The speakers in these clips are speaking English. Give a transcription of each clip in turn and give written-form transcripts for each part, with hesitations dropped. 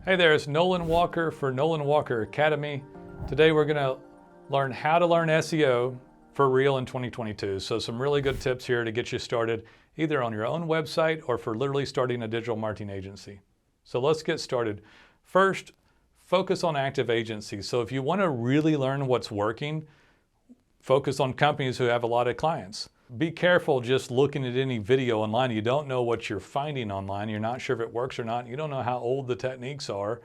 Hey there, it's Nolen Walker for Nolen Walker Academy. Today we're going to learn how to learn SEO for real in 2022. So some really good tips here to get you started either on your own website or for literally starting a digital marketing agency. So let's get started. First, focus on active agencies. So if you want to really learn what's working, focus on companies who have a lot of clients. Be careful just looking at any video online. You don't know what you're finding online. You're not sure if it works or not. You don't know how old the techniques are.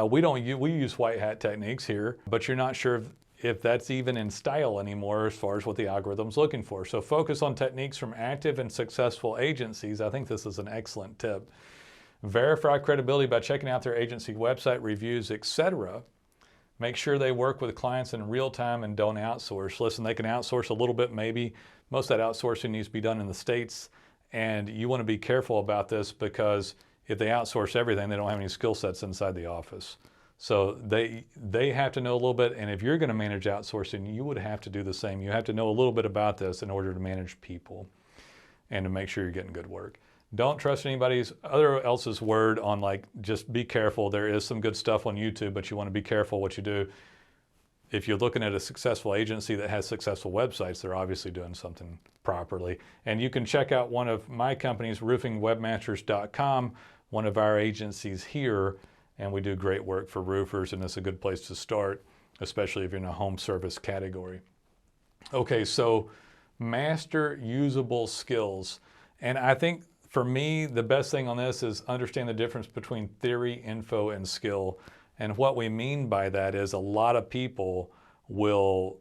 We use white hat techniques here, but you're not sure if that's even in style anymore as far as what the algorithm's looking for. So focus on techniques from active and successful agencies. I think this is an excellent tip. Verify credibility by checking out their agency website, reviews, etc. Make sure they work with clients in real time and don't outsource. Listen, they can outsource a little bit maybe. Most of that outsourcing needs to be done in the States, and you want to be careful about this because if they outsource everything, they don't have any skill sets inside the office. So they have to know a little bit, and if you're going to manage outsourcing, you would have to do the same. You have to know a little bit about this in order to manage people and to make sure you're getting good work. Don't trust anybody else's word on just be careful. There is some good stuff on YouTube, but you want to be careful what you do. If you're looking at a successful agency that has successful websites, they're obviously doing something properly. And you can check out one of my companies, roofingwebmasters.com, one of our agencies here, and we do great work for roofers, and it's a good place to start, especially if you're in a home service category. Okay, so master usable skills. And I think for me, the best thing on this is understand the difference between theory, info, and skill. And what we mean by that is a lot of people will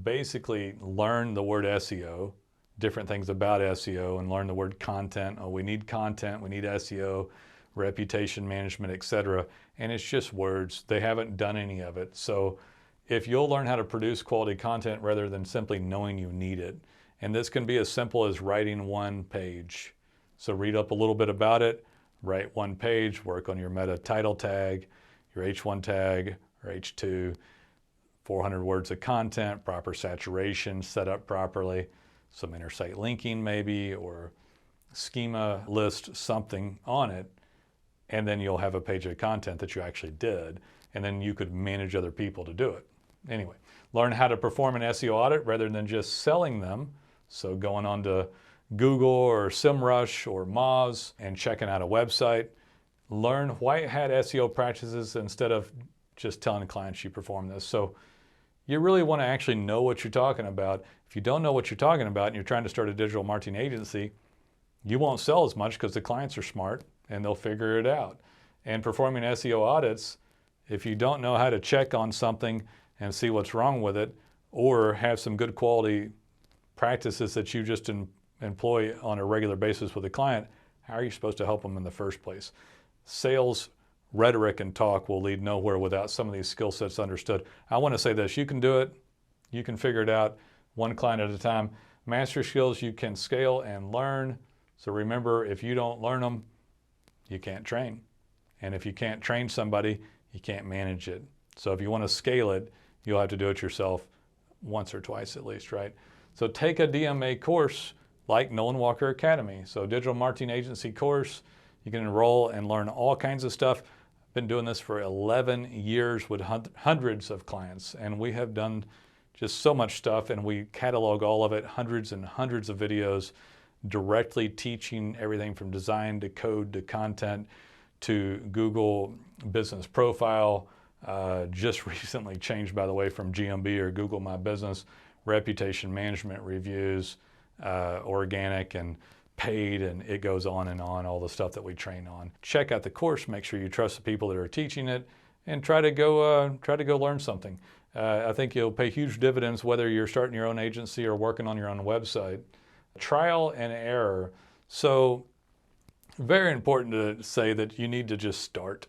basically learn the word SEO, different things about SEO, and learn the word content. Oh, we need content, we need SEO, reputation management, etc. And it's just words. They haven't done any of it. So if you'll learn how to produce quality content rather than simply knowing you need it, and this can be as simple as writing one page. So read up a little bit about it, write one page, work on your meta title tag, your H1 tag or H2, 400 words of content, proper saturation, set up properly, some intersite linking maybe, or schema list something on it, and then you'll have a page of content that you actually did, and then you could manage other people to do it. Anyway, learn how to perform an SEO audit rather than just selling them. So going on to Google or SEMrush or Moz and checking out a website. Learn white hat SEO practices instead of just telling clients you perform this. So you really want to actually know what you're talking about. If you don't know what you're talking about and you're trying to start a digital marketing agency, you won't sell as much because the clients are smart and they'll figure it out. And performing SEO audits, if you don't know how to check on something and see what's wrong with it, or have some good quality practices that you just employ on a regular basis with a client, how are you supposed to help them in the first place? Sales rhetoric and talk will lead nowhere without some of these skill sets understood. I want to say this, you can do it, you can figure it out one client at a time. Master skills you can scale and learn. So remember, if you don't learn them, you can't train. And if you can't train somebody, you can't manage it. So if you want to scale it, you'll have to do it yourself once or twice at least, right? So take a DMA course like Nolen Walker Academy. So digital marketing agency course, you can enroll and learn all kinds of stuff. I've been doing this for 11 years with hundreds of clients, and we have done just so much stuff, and we catalog all of it, hundreds and hundreds of videos, directly teaching everything from design to code to content to Google Business Profile. Just recently changed, by the way, from GMB or Google My Business, reputation management reviews, organic and paid, and it goes on and on, all the stuff that we train on. Check out the course, make sure you trust the people that are teaching it, and try to go learn something. I think you'll pay huge dividends whether you're starting your own agency or working on your own website. Trial and error. So very important to say that you need to just start.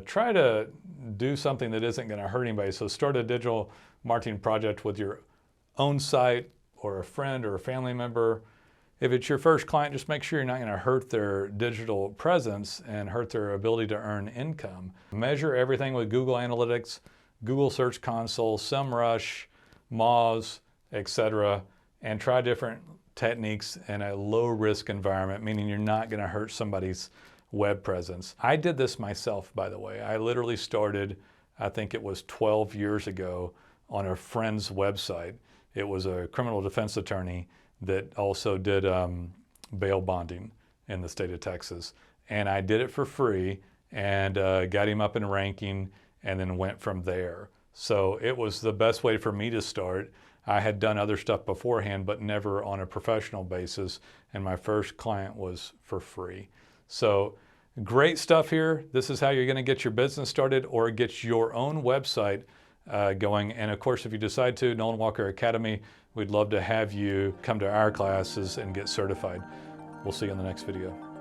Try to do something that isn't going to hurt anybody. So start a digital marketing project with your own site or a friend or a family member. If it's your first client, just make sure you're not going to hurt their digital presence and hurt their ability to earn income. Measure everything with Google Analytics, Google Search Console, SEMrush, Moz, etc., and try different techniques in a low-risk environment, meaning you're not going to hurt somebody's web presence. I did this myself, by the way. I literally started, I think it was 12 years ago, on a friend's website. It was a criminal defense attorney that also did bail bonding in the state of Texas. And I did it for free and got him up in ranking and then went from there. So it was the best way for me to start. I had done other stuff beforehand, but never on a professional basis. And my first client was for free. So great stuff here. This is how you're going to get your business started or get your own website going. And of course, if you decide to, Nolen Walker Academy, we'd love to have you come to our classes and get certified. We'll see you in the next video.